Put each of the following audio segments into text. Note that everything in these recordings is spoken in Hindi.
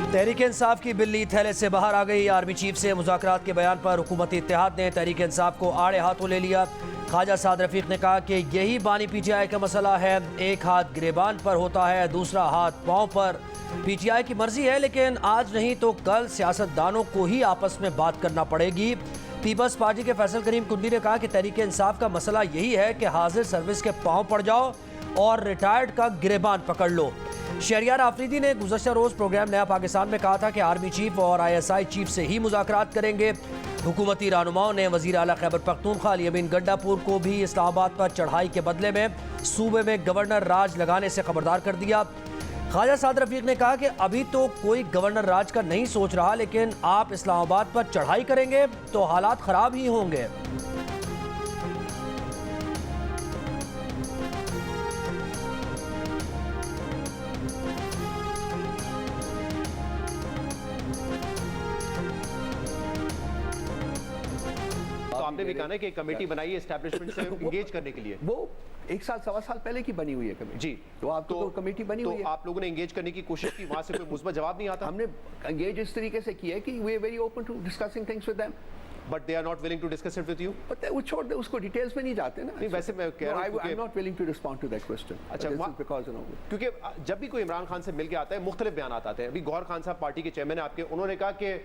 तहरीक इंसाफ की बिल्ली थैले से बाहर आ गई। आर्मी चीफ से मुज़ाकरात के बयान पर हुकूमती इत्तेहाद ने तहरीक इंसाफ को आड़े हाथों ले लिया। ख्वाजा साद रफीक ने कहा कि यही बानी पीटीआई का मसला है, एक हाथ गिरेबान पर होता है, दूसरा हाथ पाँव पर। पीटीआई की मर्जी है, लेकिन आज नहीं तो कल सियासतदानों को ही आपस में बात करना पड़ेगी। पीपल्स पार्टी के फैसल करीम कुंडी ने कहा कि तहरीक इंसाफ का मसला यही है कि हाजिर सर्विस के पाँव पड़ जाओ और रिटायर्ड का गिरेबान पकड़ लो। शहरियार आफरीदी ने गुज़श्ता रोज़ प्रोग्राम नया पाकिस्तान में कहा था कि आर्मी चीफ और ISI चीफ से ही मुज़ाकरात करेंगे। हुकूमती रहनुमाओं ने वज़ीर आला खैबर पख्तूनख्वा अली अमीन गंडापुर को भी इस्लामाबाद पर चढ़ाई के बदले में सूबे में गवर्नर राज लगाने से खबरदार कर दिया। ख्वाजा साद रफीक ने कहा कि अभी तो कोई गवर्नर राज का नहीं सोच रहा, लेकिन आप इस्लामाबाद पर चढ़ाई करेंगे तो हालात ख़राब ही होंगे। आपने भी कहा ना कि कमेटी बनाई है एस्टैब्लिशमेंट से एंगेज करने के लिए। वो एक साल सवा साल पहले की बनी हुई है कमेटी जी। तो आप तो कमेटी बनी हुई है। आप लोगों ने एंगेज करने की कोशिश की, वहां से कोई मुस्बत जवाब नहीं आता। हमने एंगेज इस तरीके से किया है कि we are very open to discussing things with them, but they are not willing to discuss it with you. But वो छोड़ दे, उसको डिटेल्स में नहीं जाते ना। नहीं, वैसे मैं कह रहा हूं I am not willing to respond to that question. अच्छा, बिकॉज़ क्योंकि जब भी कोई इमरान खान से मिलके आता है मुख्तलिफ बयान आते हैं। अभी गौहर खान साहब पार्टी के चेयरमैन है आपके, उन्होंने कहा कि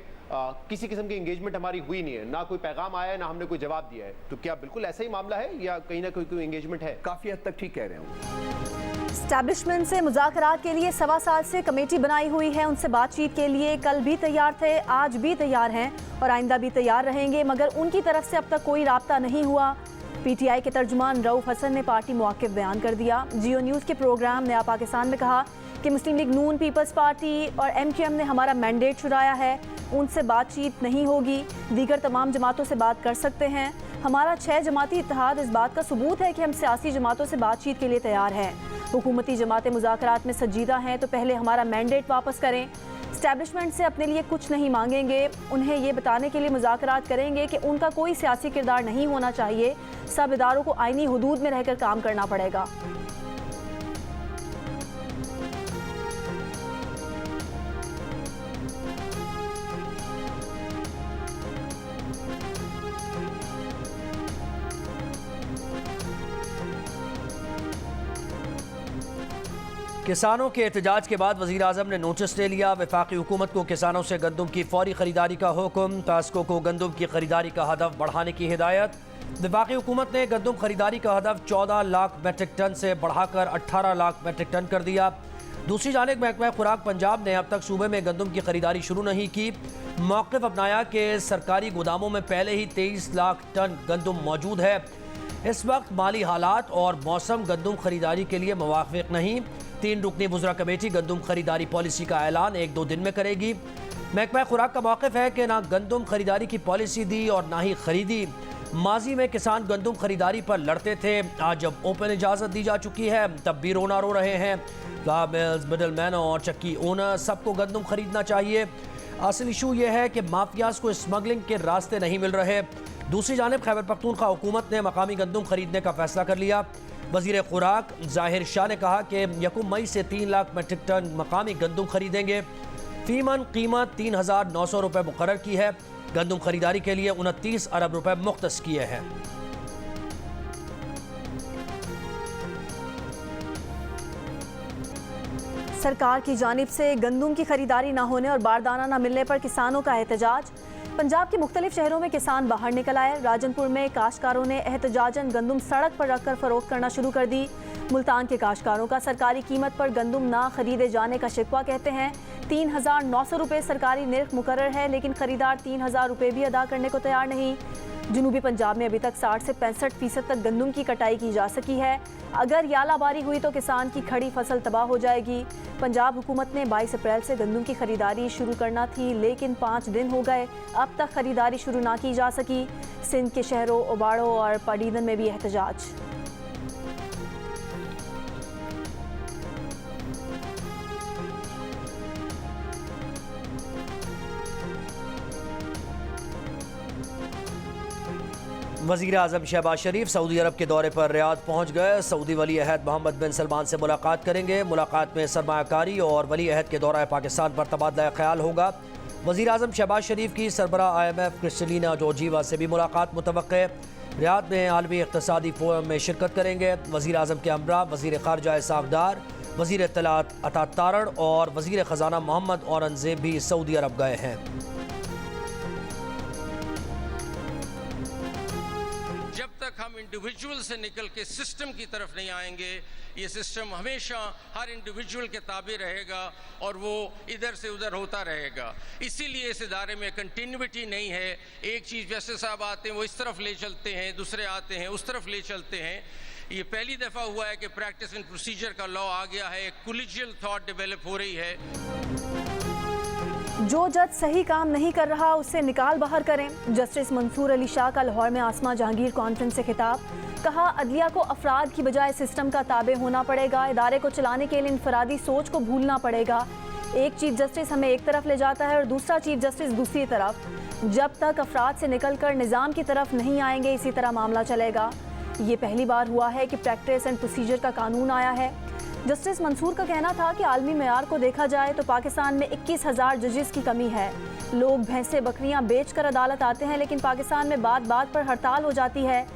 किसी किस्म की एंगेजमेंट हमारी हुई नहीं है, ना कोई पैगाम आया है, ना हमने कोई जवाब दिया है। तो क्या बिल्कुल ऐसा ही मामला है या कहीं ना कोई एंगेजमेंट है? काफी हद तक ठीक कह रहे हैं। एस्टैब्लिशमेंट से मुज़ाकरात के लिए सवा साल से कमेटी बनाई हुई है। उनसे बातचीत के लिए कल भी तैयार थे, आज भी तैयार हैं और आइंदा भी तैयार रहेंगे, मगर उनकी तरफ से अब तक कोई राब्ता नहीं हुआ। पीटीआई के तर्जुमान रऊफ हसन ने पार्टी मुआक्किफ बयान कर दिया। जियो न्यूज़ के प्रोग्राम नया पाकिस्तान में कहा कि मुस्लिम लीग नून, पीपल्स पार्टी और MQM ने हमारा मैंडेट चुराया है, उनसे बातचीत नहीं होगी, दीगर तमाम जमातों से बात कर सकते हैं। हमारा 6 जमाती इत्तेहाद इस बात का सबूत है कि हम सियासी जमातों से बातचीत के लिए तैयार हैं। हुकूमती जमातें मुज़ाकरात में संजीदा हैं तो पहले हमारा मैंडेट वापस करें। एस्टैब्लिशमेंट से अपने लिए कुछ नहीं मांगेंगे, उन्हें ये बताने के लिए मुज़ाकरात करेंगे कि उनका कोई सियासी किरदार नहीं होना चाहिए, सब इदारों को आईनी हुदूद में रहकर काम करना पड़ेगा। किसानों के एहतजाज के बाद वज़ीर आज़म ने नोटिस ले लिया। वफाकी हुकूमत को किसानों से गंदम की फौरी खरीदारी का हुक्म। टास्को को गंदम की खरीदारी का हदफ बढ़ाने की हिदायत। वफाकी हुकूमत ने गंदम खरीदारी का हदफ 14 लाख मेट्रिक टन से बढ़ाकर 18 लाख मेट्रिक टन कर दिया। दूसरी जानिब महकमा खुराक पंजाब ने अब तक सूबे में गंदम की खरीदारी शुरू नहीं की। मौक़िफ़ अपनाया कि सरकारी गोदामों में पहले ही 23 लाख टन गंदम मौजूद है। इस वक्त माली हालात और मौसम गंदम खरीदारी के लिए मुवाफ़िक़ नहीं। 3 रुकनी बुज़रा कमेटी गंदम खरीदारी पॉलिसी का ऐलान 1-2 दिन में करेगी। महकमा खुराक का मौक़िफ़ है कि ना गंदम खरीदारी की पॉलिसी दी और ना ही खरीदी। माजी में किसान गंदम खरीदारी पर लड़ते थे, आज जब ओपन इजाज़त दी जा चुकी है तब भी रोना रो रहे हैं। मिल्स, मिडल मैन और चक्की ओनर सबको गंदम खरीदना चाहिए। असल इशू ये है कि माफियाज को स्मगलिंग के रास्ते नहीं मिल रहे। दूसरी जानिब खैबर पख्तूनख्वा हुकूमत ने मकामी गंदम खरीदने का फैसला कर लिया। वज़ीर खुराक ज़ाहिर शाह ने कहा कि 1 मई से 3 लाख मेट्रिक टन मकामी गंदम खरीदेंगे। फ़ीमन कीमत 3,900 रुपये मुकर्रर की है। गंदम खरीदारी के लिए 29 अरब रुपये मुख्तस किए हैं। सरकार की जानिब से गंदम की खरीदारी न होने और बारदाना न मिलने पर किसानों का एहतजाज। पंजाब के मुख्तलिफ शहरों में किसान बाहर निकल आए। राजनपुर में काश्तकारों ने एहतजाजन गंदम सड़क पर रखकर फरोख्त करना शुरू कर दी। मुल्तान के काश्तकारों का सरकारी कीमत पर गंदम ना खरीदे जाने का शिकवा। कहते हैं 3,900 रुपये सरकारी निर्ख मुकर्रर है, लेकिन खरीदार 3,000 रुपये भी अदा करने को तैयार नहीं। जनूबी पंजाब में अभी तक 60 से 65% तक गंदम की कटाई की जा सकी है। अगर यालाबारी हुई तो किसान की खड़ी फसल तबाह हो जाएगी। पंजाब हुकूमत ने 22 अप्रैल से गंदम की खरीदारी शुरू करना थी, लेकिन 5 दिन हो गए, अब तक खरीदारी शुरू ना की जा सकी। सिंध के शहरों ओबाड़ो और पडीदन में भी एहतजाज। वज़ीर आज़म शहबाज शरीफ सऊदी अरब के दौरे पर रियाद पहुँच गए। सऊदी वली अहद मोहम्मद बिन सलमान से मुलाकात करेंगे। मुलाकात में सरमायाकारी और वली अहद के दौरा पाकिस्तान पर तबादला ख्याल होगा। वज़ीर आज़म शहबाज शरीफ की सरबरा IMF क्रिस्टलिना जॉर्जीवा से भी मुलाकात मुतवक्के। रियाद में आलमी इक़्तिसादी फोरम में शिरकत करेंगे। वज़ीर आज़म के हमरा वज़ीर ख़ारजा इसहाक़ डार, वज़ीर इत्तलात अता तारड़ और वज़ीर ख़जाना मोहम्मद औरंगज़ेब भी सऊदी अरब गए हैं। जब तक हम इंडिविजुअल से निकल के सिस्टम की तरफ नहीं आएंगे, ये सिस्टम हमेशा हर इंडिविजुअल के ताबे रहेगा और वो इधर से उधर होता रहेगा। इसीलिए इस इदारे में कंटिन्यूटी नहीं है। एक चीज़ जैसे साहब आते हैं वो इस तरफ ले चलते हैं, दूसरे आते हैं उस तरफ ले चलते हैं। ये पहली दफ़ा हुआ है कि प्रैक्टिस एंड प्रोसीजर का लॉ आ गया है, एक कोलिजियल थॉट डेवलप हो रही है। जो जज सही काम नहीं कर रहा उसे निकाल बाहर करें। जस्टिस मंसूर अली शाह का लाहौर में आसमा जहांगीर कॉन्फ्रेंस से खिताब। कहा, अदलिया को अफराद की बजाय सिस्टम का ताबे होना पड़ेगा। इदारे को चलाने के लिए इनफरादी सोच को भूलना पड़ेगा। एक चीफ जस्टिस हमें एक तरफ ले जाता है और दूसरा चीफ जस्टिस दूसरी तरफ। जब तक अफराद से निकलकर निज़ाम की तरफ नहीं आएंगे इसी तरह मामला चलेगा। ये पहली बार हुआ है कि प्रैक्टिस एंड प्रोसीजर का कानून आया है। जस्टिस मंसूर का कहना था कि आलमी मेयार को देखा जाए तो पाकिस्तान में 21,000 जजेस की कमी है। लोग भैंसें बकरियां बेचकर अदालत आते हैं, लेकिन पाकिस्तान में बात बात पर हड़ताल हो जाती है।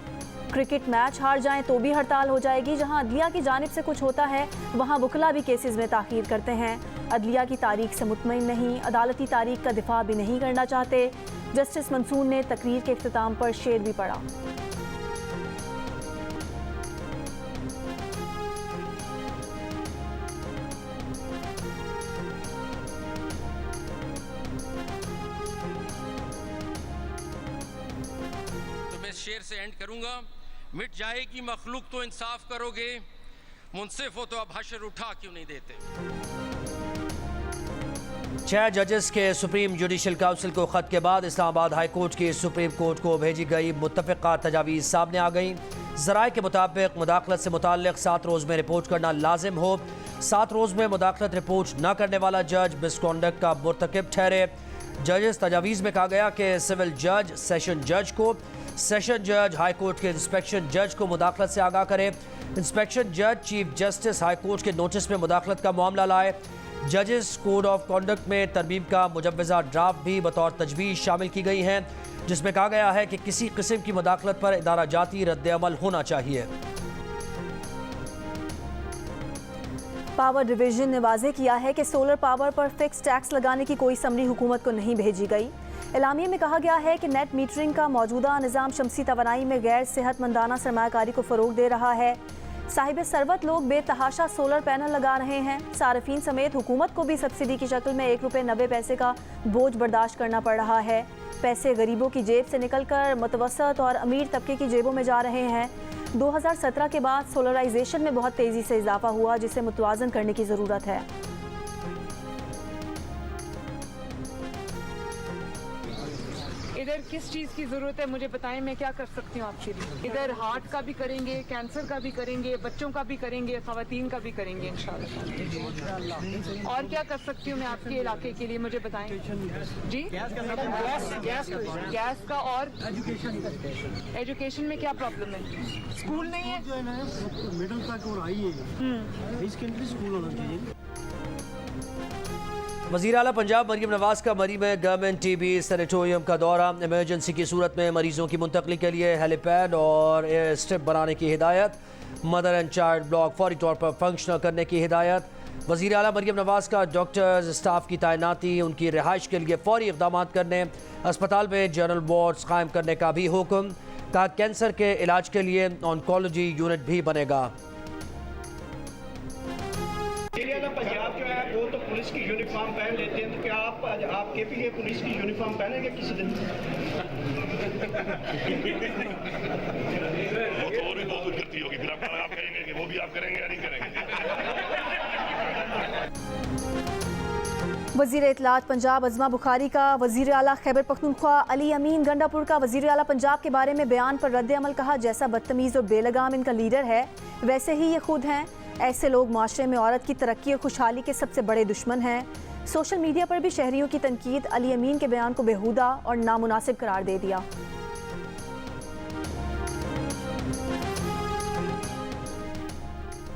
क्रिकेट मैच हार जाएं तो भी हड़ताल हो जाएगी। जहां अदलिया की जानिब से कुछ होता है वहां वकला भी केसेस में ताख़ीर करते हैं। अदलिया की तारीख से मुतमईन नहीं, अदालती तारीख का दिफा भी नहीं करना चाहते। जस्टिस मंसूर ने तकरीर के इख्तिताम पर शेर भी पढ़ा। शेर से एंड करूंगा। मिट जाएगी मखलूक तो इंसाफ करोगे, मुंसिफ हो तो अब हशर उठा क्यों नहीं देते। 6 जजेस के सुप्रीम जुडिशल काउंसिल को खत के बाद इस्लामाबाद हाई कोर्ट की सुप्रीम कोर्ट को भेजी गई मुत्तफ़िक़ा तजावीज़ सामने आ गई। ज़राए के मुताबिक मुदाखलत से मुताल्लिक़ 7 रोज़ में रिपोर्ट करना लाजिम हो। 7 रोज़ में मुदाखलत रिपोर्ट न करने वाला जज मिसकॉन्डक्ट का मुर्तकिब ठहरे। जजेस तजावीज़ में कहा गया कि सिविल जज सेशन जज को, सेशन जज हाई कोर्ट के इंस्पेक्शन जज को मुदाखलत से आगाह करे। इंस्पेक्शन जज चीफ जस्टिस हाई कोर्ट के नोटिस में मुदाखलत का मामला लाए। जजेस कोड ऑफ कॉन्डक्ट में तरमीम का मुजव्वज़ा ड्राफ्ट भी बतौर तजवीज़ शामिल की गई हैं, जिसमें कहा गया है कि किसी किस्म की मुदाखलत पर इदारा जाती रद्द-ए-अमल होना चाहिए। पावर डिवीजन ने वाज़ेह किया है कि सोलर पावर पर फिक्स टैक्स लगाने की कोई समरी हुकूमत को नहीं भेजी गई। एलामिये में कहा गया है कि नेट मीटरिंग का मौजूदा निज़ाम शमसी तवानाई में गैर सेहतमंदाना सरमायाकारी को फ़रोग दे रहा है। साहिब सरवत लोग बेतहाशा सोलर पैनल लगा रहे हैं। सार्फिन समेत हुकूमत को भी सब्सिडी की शक्ल में ₹1.90 का बोझ बर्दाश्त करना पड़ रहा है। पैसे गरीबों की जेब से निकलकर मुतवसत और अमीर तबके की जेबों में जा रहे हैं। 2017 के बाद सोलराइजेशन में बहुत तेज़ी से इजाफा हुआ, जिसे मुतवाज़न करने की ज़रूरत है। इधर किस चीज़ की ज़रूरत है मुझे बताएं, मैं क्या कर सकती हूँ आपके लिए। इधर हार्ट का भी करेंगे, कैंसर का भी करेंगे, बच्चों का भी करेंगे, ख़वातीन का भी करेंगे इंशाल्लाह। और क्या कर सकती हूँ मैं आपके इलाके के लिए, मुझे बताएं जी। गैस का और एजुकेशन में क्या प्रॉब्लम है? स्कूल नहीं है, मिडिल तक और हाई है, इसके लिए स्कूल होना चाहिए। वज़ीर आला पंजाब मरीम नवाज़ का मरी में गवर्नमेंट TB सैनिटोरियम का दौरा। इमरजेंसी की सूरत में मरीजों की मुंतकली के लिए हेलीपैड और एयर स्ट्रिप बनाने की हिदायत। मदर एंड चाइल्ड ब्लॉक फौरी तौर पर फंक्शनल करने की हिदायत। वज़ीर आला मरीम नवाज़ का डॉक्टर्स स्टाफ की तैनाती, उनकी रिहाइश के लिए फौरी इक़दाम करने, अस्पताल में जनरल वार्ड्स कायम करने का भी हुक्म। कहा, कैंसर के इलाज के लिए ऑन्कोलॉजी यूनिट भी बनेगा। पंजाब जो है वो तो पुलिस की यूनिफॉर्म पहन लेते हैं, तो क्या आपके भी ये पुलिस की यूनिफॉर्म पहनेंगे किसी दिन? वो तो और भी बहुत गलती होगी, फिर आप करेंगे कि वो भी आप करेंगे या नहीं करेंगे। वज़ीर इत्तलात पंजाब अज़मा बुखारी का वज़ीर आला खैबर पख्तूनख्वा अली अमीन गंडापुर का वज़ीर आला पंजाब के बारे में बयान पर रद्द अमल। कहा, जैसा बदतमीज़ और बेलगाम इनका लीडर है वैसे ही ये खुद हैं। ऐसे लोग माशरे में औरत की तरक्की और खुशहाली के सबसे बड़े दुश्मन हैं। सोशल मीडिया पर भी शहरियों की तनकीद अली अमीन के बयान को बेहुदा और नामुनासिब करार दे दिया।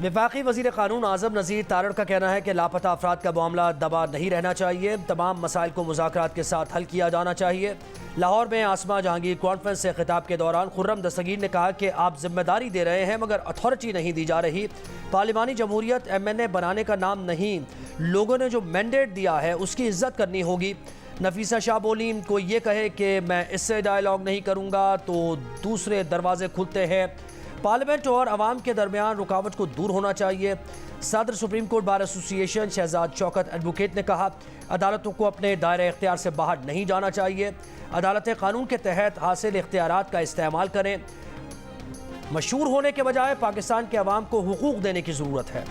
वफाकी वज़ीर क़ानून आज़म नज़ीर तारड़ का कहना है कि लापता अफराद का मामला दबा नहीं रहना चाहिए, तमाम मसाइल को मुज़ाकरात के साथ हल किया जाना चाहिए। लाहौर में आसमा जहांगीर कॉन्फ्रेंस से खिताब के दौरान खुर्रम दस्तगीर ने कहा कि आप जिम्मेदारी दे रहे हैं मगर अथॉरिटी नहीं दी जा रही। पार्लिमानी जमहूरियत MNA बनाने का नाम नहीं, लोगों ने जो मैंडेट दिया है उसकी इज्जत करनी होगी। नफीसा शाह बोली, कोई ये कहे कि मैं इससे डायलॉग नहीं करूँगा तो दूसरे दरवाजे खुलते हैं। पार्लियामेंट और अवाम के दरमियान रुकावट को दूर होना चाहिए। सदर supreme court bar association Shahzad Shaukat advocate ने कहा, अदालतों को अपने दायरे इख्तियार से बाहर नहीं जाना चाहिए। अदालतें कानून के तहत हासिल इख्तियारात का इस्तेमाल करें। मशहूर होने के बजाय पाकिस्तान के अवाम को हुकूक देने की ज़रूरत है।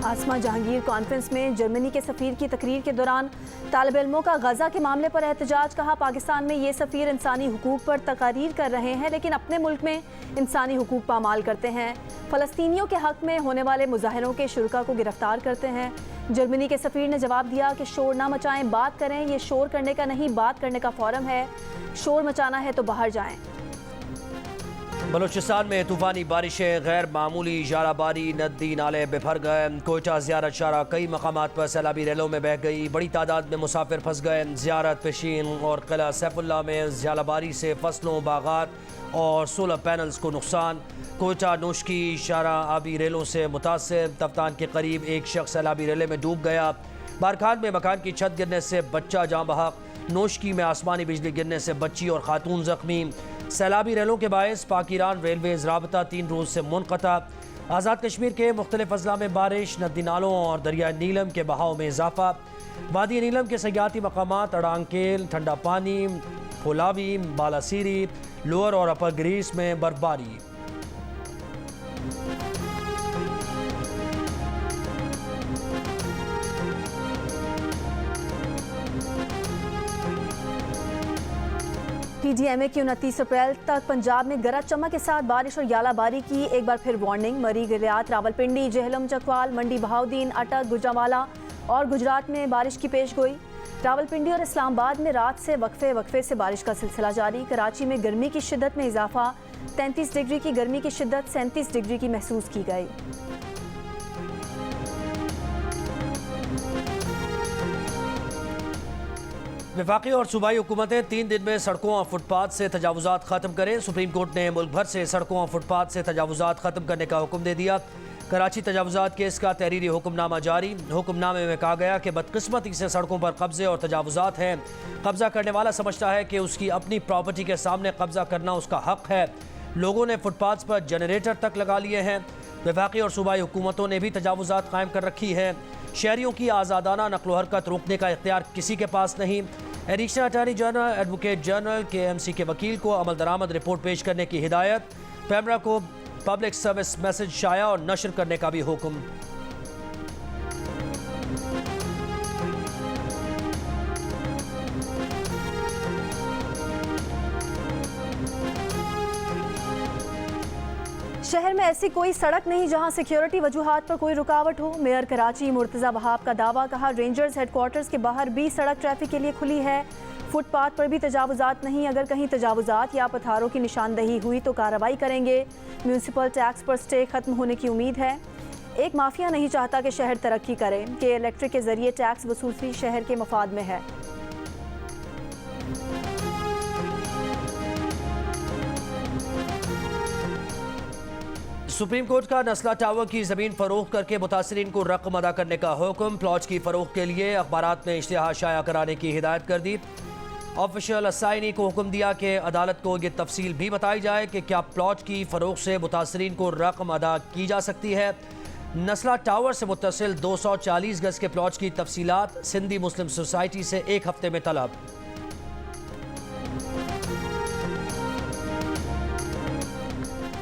आसमा जहांगीर कॉन्फ्रेंस में जर्मनी के सफ़ीर की तकरीर के दौरान तालिब इल्मों का गजा के मामले पर एहतजाज। कहा, पाकिस्तान में ये सफ़ीर इंसानी हुकूक पर तकारीर कर रहे हैं लेकिन अपने मुल्क में इंसानी हुकूक पामाल करते हैं। फ़लस्तीनियों के हक़ में होने वाले मुजाहिरों के शुरका को गिरफ्तार करते हैं। जर्मनी के सफ़ीर ने जवाब दिया कि शोर ना मचाएं, बात करें। ये शोर करने का नहीं, बात करने का फोरम है। शोर मचाना है तो बाहर जाएं। बलूचिस्तान में तूफ़ानी बारिशें, गैर मामूली जाराबारी, नदी नाले बिफर गए। कोयटा ज़ियारत शाहरा कई मकामात पर सैलाबी रेलों में बह गई। बड़ी तादाद में मुसाफिर फंस गए। ज़ियारत, पेशीन और किला सैफुल्ला में ज़्यालाबारी से फसलों, बागात और सोलर पैनल्स को नुकसान। कोयटा नोशकी शाहरा आबी रेलों से मुतासिर। तफ्तान के करीब एक शख्स सैलाबी रेले में डूब गया। बारखान में मकान की छत गिरने से बच्चा जाँ बहक। नोशकी में आसमानी बिजली गिरने से बच्ची और खातून जख्मी। सैलाबी रेलों के बायस पाक ईरान रेलवेज़ राबता 3 रोज़ से मुनक़ता। आज़ाद कश्मीर के मुख्तलिफ अजला में बारिश, नदी नालों और दरिया नीलम के बहाव में इजाफा। वादी नीलम के सयाती मकामात अड़ांकेल, ठंडा पानी, फुलावी, बालासीरी, लोअर और अपर ग्रीस में बर्फबारी। PDMA की 29 अप्रैल तक पंजाब में गरज चमक के साथ बारिश और यालाबारी की एक बार फिर वार्निंग। मरी, गिलियात, रावलपिंडी, जेहलम, चकवाल, मंडी बहाउद्दीन, अटक, गुजरांवाला और गुजरात में बारिश की पेशगोई। रावलपिंडी और इस्लामाबाद में रात से वक्फे से बारिश का सिलसिला जारी। कराची में गर्मी की शिद्दत में इजाफा। 33 डिग्री की गर्मी की शिद्दत 37 डिग्री की महसूस की गई। वफाकी और सूबाई हुकूमतें 3 दिन में सड़कों और फुटपाथ से तजावुजात ख़त्म करें। सुप्रीम कोर्ट ने मुल्क भर से सड़कों और फुटपाथ से तजावुजात ख़त्म करने का हुक्म दे दिया। कराची तजावुजात केस का तहरीरी हुक्मनामा जारी। हुक्मनामे में कहा गया कि बदकिस्मती से सड़कों पर कब्जे और तजावुजात हैं। कब्जा करने वाला समझता है कि उसकी अपनी प्रॉपर्टी के सामने कब्जा करना उसका हक है। लोगों ने फुटपाथ पर जनरेटर तक लगा लिए हैं। वफाकी और सूबाई हुकूमतों ने भी तजावुजात कायम कर रखी है। शहरियों की आज़ादाना नकलो हरकत रोकने का इख्तियार किसी के पास नहीं। Additional attorney general, advocate general KMC के वकील को अमल दरामद रिपोर्ट पेश करने की हिदायत। पैमरा को पब्लिक सर्विस मैसेज शाया और नशर करने का भी हुक्म। शहर में ऐसी कोई सड़क नहीं जहां सिक्योरिटी वजूहात पर कोई रुकावट हो। मेयर कराची मुर्तज़ा वहाब का दावा। कहा, रेंजर्स हेडक्वार्टर्स के बाहर भी सड़क ट्रैफिक के लिए खुली है। फुटपाथ पर भी तजावुजात नहीं। अगर कहीं तजावुजात या पत्थरों की निशानदही हुई तो कार्रवाई करेंगे। म्यूनसिपल टैक्स पर स्टे खत्म होने की उम्मीद है। एक माफिया नहीं चाहता कि शहर तरक्की करे कि इलेक्ट्रिक के जरिए टैक्स वसूली शहर के मफाद में है। सुप्रीम कोर्ट का नस्ला टावर की ज़मीन फरोख्त करके मुतासरीन को रकम अदा करने का हुक्म। प्लॉट की फ़रोख्त के लिए अखबारात में इश्तिहार शाया कराने की हिदायत कर दी। ऑफिशियल असाइनी को हुक्म दिया कि अदालत को ये तफसील भी बताई जाए कि क्या प्लॉट की फ़रोख्त से मुतासरीन को रकम अदा की जा सकती है। नस्ला टावर से मुत्तसिल 240 गज के प्लॉट की तफसीलात सिंधी मुस्लिम सोसाइटी से 1 हफ्ते में तलब।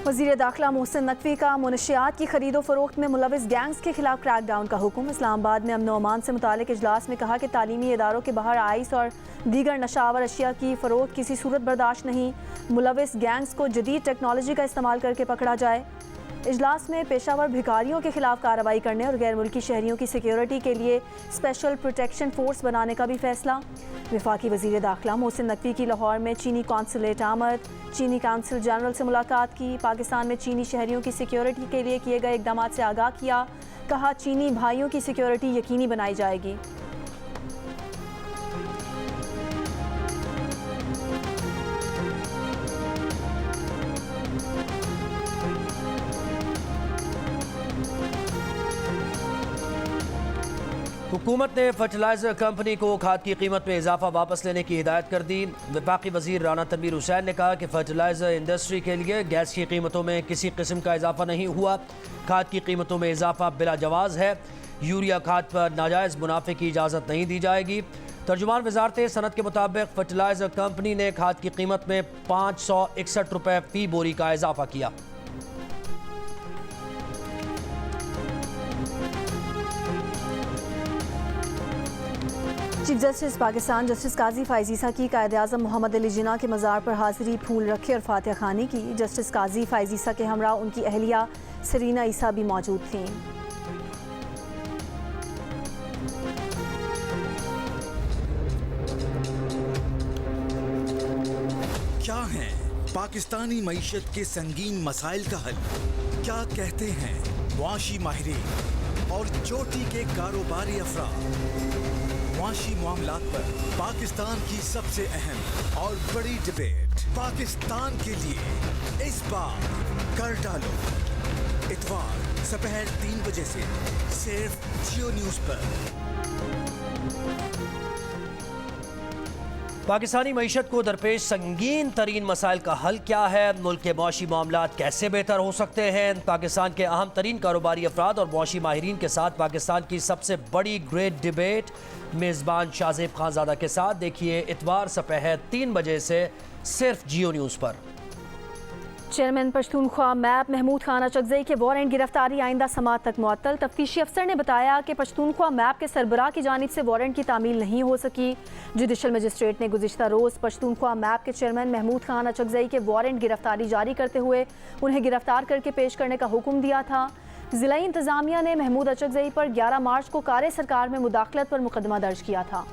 वज़ीर दाखिला मोहसिन नकवी का मुनशियात की खरीदो फरोख्त में मुलविस गैंग्स के खिलाफ क्रैकडाउन का हुक्म। इस्लामाबाद में अमन व अमान से मुतालिक इजलास में कहा कि तालीमी इदारों के बाहर आइस और दीगर नशावर अशिया की फ़रोख्त किसी सूरत बर्दाश्त नहीं। मुलविस गैंग्स को जदीद टेक्नोलॉजी का इस्तेमाल करके पकड़ा जाए। इजलास में पेशावर भिखारियों के खिलाफ कार्रवाई करने और गैर मुल्की शहरियों की सिक्योरिटी के लिए स्पेशल प्रोटेक्शन फोर्स बनाने का भी फैसला। वफाकी वज़ीर दाखिला मोहसिन नकवी की लाहौर में चीनी कौंसलेट आमद, चीनी काउंसिल जनरल से मुलाकात की। पाकिस्तान में चीनी शहरियों की सिक्योरिटी के लिए किए गए इक़दाम से आगाह किया। कहा चीनी भाइयों की सिक्योरिटी यकीनी बनाई जाएगी। हुकूमत ने फर्टिलाइजर कंपनी को खाद की कीमत में इजाफा वापस लेने की हिदायत कर दी। वफाकी वजीर राना तनवीर हुसैन ने कहा कि फर्टिलाइजर इंडस्ट्री के लिए गैस की कीमतों में किसी किस्म का इजाफा नहीं हुआ। खाद की कीमतों में इजाफा बिला जवाज़ है। यूरिया खाद पर नाजायज़ मुनाफे की इजाज़त नहीं दी जाएगी। तर्जुमान वजारत सनत के मुताबिक फर्टिलाइजर कंपनी ने खाद की कीमत में 561 रुपये फ़ी बोरी का इजाफा किया। चीफ जस्टिस पाकिस्तान जस्टिस काजी फ़ाइज़ ईसा की कायद-ए-आज़म मोहम्मद अली जिन्ना के मज़ार पर हाज़िरी, फूल रखे और फातिहा खानी की। जस्टिस काजी फ़ाइज़ ईसा के हमरा उनकी अहलिया सरीना ईसा भी मौजूद थीं। क्या है पाकिस्तानी मईशत के संगीन मसाइल का हल? क्या कहते हैं मुआशी माहिरीन और चोटी के कारोबारी अफराद? मुआशी मामलात पर पाकिस्तान की सबसे अहम और बड़ी डिबेट पाकिस्तान के लिए इस बार कर डालो। इतवार दोपहर 3 बजे से सिर्फ जियो न्यूज पर। पाकिस्तानी मईशत को दरपेश संगीन तरीन मसाइल का हल क्या है? मुल्क के मुआशी मामलात कैसे बेहतर हो सकते हैं? पाकिस्तान के अहम तरीन कारोबारी अफराद और मुआशी माहिरीन के साथ पाकिस्तान की सबसे बड़ी ग्रेट डिबेट मेज़बान शाहज़ेब खानज़ादा के साथ देखिए इतवार दोपहर 3 बजे से सिर्फ जियो न्यूज़ पर। चेयरमैन पश्तूनख्वा मैप महमूद खान अचकज़ई के वारंट गिरफ्तारी आइंदा समाअत तक मुअत्तल। तफ्तीशी अफसर ने बताया कि पश्तूनख्वा मैप के सरबराह की जानिब से वारंट की तामील नहीं हो सकी। जुडिशल मजिस्ट्रेट ने गुज़िश्ता रोज़ पश्तूनख्वा मैप के चेयरमैन महमूद खान अचकज़ई के वारंट गिरफ्तारी जारी करते हुए उन्हें गिरफ्तार करके पेश करने का हुक्म दिया था। ज़िला इंतज़ामिया ने महमूद अचकज़ई पर 11 मार्च को कार सरकार में मुदाखलत पर मुकदमा दर्ज किया था।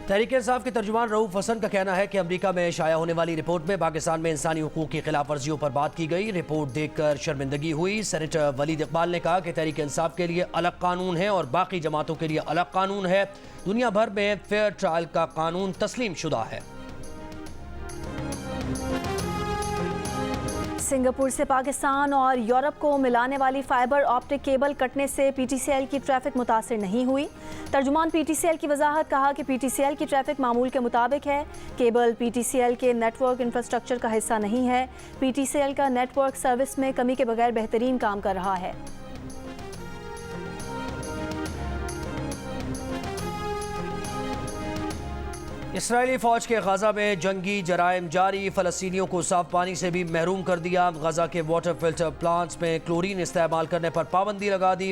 तहरीक इंसाफ के तर्जुमान रऊफ हसन का कहना है कि अमेरिका में शाया होने वाली रिपोर्ट में पाकिस्तान में इंसानी हुकूक की खिलाफ वर्जियों पर बात की गई। रिपोर्ट देखकर शर्मिंदगी हुई। सेनेटर वलीद इकबाल ने कहा कि तहरीक इंसाफ के लिए अलग कानून है और बाकी जमातों के लिए अलग कानून है। दुनिया भर में फेयर ट्रायल का कानून तस्लीम शुदा है। सिंगापुर से पाकिस्तान और यूरोप को मिलाने वाली फाइबर ऑप्टिक केबल कटने से पीटीसीएल की ट्रैफिक मुतासिर नहीं हुई। तर्जुमान पीटीसीएल की वजाहत, कहा कि पीटीसीएल की ट्रैफिक मामूल के मुताबिक है। केबल पीटीसीएल के नेटवर्क इंफ्रास्ट्रक्चर का हिस्सा नहीं है। पीटीसीएल का नेटवर्क सर्विस में कमी के बगैर बेहतरीन काम कर रहा है। इसराइली फौज के गजा में जंगी जराइम जारी। फ़लस्तीनियों को साफ पानी से भी महरूम कर दिया। गजा के वाटर फिल्टर प्लांट्स में क्लोरीन इस्तेमाल करने पर पाबंदी लगा दी।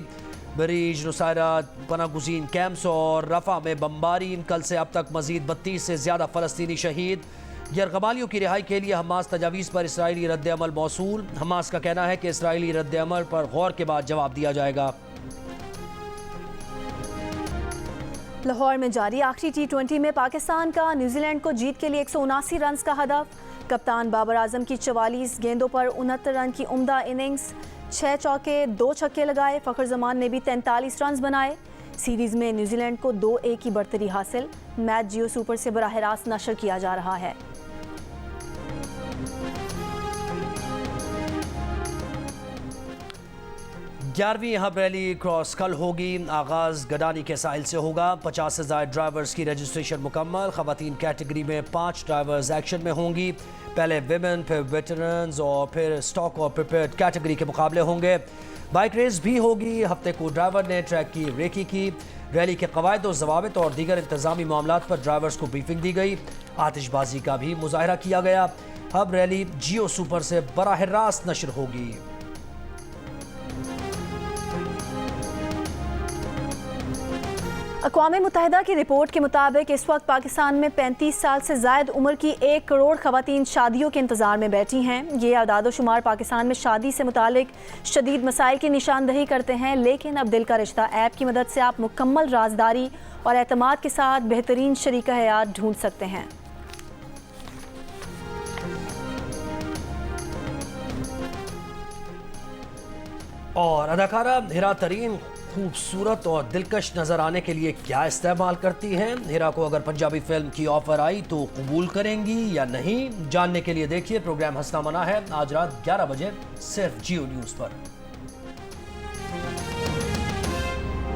बरीज, नुसायरा, पनागुज़ीन कैंप्स और रफ़ा में बमबारी। कल से अब तक मजीद 32 से ज़्यादा फ़लस्तीनी शहीद। यरगमालियों की रिहाई के लिए हमास तजावीज़ पर इसराइली रद्द-ए-अमल मौसूल। हमास का कहना है कि इसराइली रद्द-ए-अमल पर गौर के बाद जवाब दिया जाएगा। लाहौर में जारी आखिरी T20 में पाकिस्तान का न्यूजीलैंड को जीत के लिए 179 रन का हदफ। कप्तान बाबर आजम की 44 गेंदों पर 69 रन की उम्दा इनिंग्स। 6 चौके 2 छक्के लगाए। फ़खर जमान ने भी 43 रन बनाए। सीरीज़ में न्यूजीलैंड को 2-1 की बढ़तरी हासिल। मैच जियो सुपर से बराह रास्त नशर किया जा रहा है। ग्यारहवीं हब रैली क्रॉस कल होगी। आगाज़ गडानी के साहिल से होगा। 50 से ज़ायद ड्राइवर्स की रजिस्ट्रेशन मुकम्मल। ख़वातीन कैटेगरी में 5 ड्राइवर्स एक्शन में होंगी। पहले विमेन, फिर वेटरन्स और फिर स्टॉक और प्रिपेयर्ड कैटेगरी के मुकाबले होंगे। बाइक रेस भी होगी। हफ्ते को ड्राइवर ने ट्रैक की रेकी की। रैली के कवायद और ज़वाबित और दीगर इंतज़ामी मामलात पर ड्राइवर्स को ब्रीफिंग दी गई। आतिशबाजी का भी मुजाहरा किया गया। हब रैली जियो सुपर से बराह रास्त नशर होगी। अक़वाम मुत्तहिदा की रिपोर्ट के मुताबिक इस वक्त पाकिस्तान में 35 साल से ज़ायद उम्र की 1 करोड़ ख़वातीन शादियों के इंतज़ार में बैठी हैं। ये अदाद-ओ-शुमार पाकिस्तान में शादी से मुतालिक शदीद मसाइल की निशानदही करते हैं, लेकिन अब दिल का रिश्ता ऐप की मदद से आप मुकम्मल राजदारी और एतमाद के साथ बेहतरीन शरीका हयात ढूंढ सकते हैं। और अदाकारा हिरा तरीन खूबसूरत और दिलकश नजर आने के लिए क्या इस्तेमाल करती हैं? हिरा को अगर पंजाबी फिल्म की ऑफर आई तो कबूल करेंगी या नहीं? जानने के लिए देखिए प्रोग्राम हंसना मना है आज रात 11 बजे सिर्फ जियो न्यूज़ पर।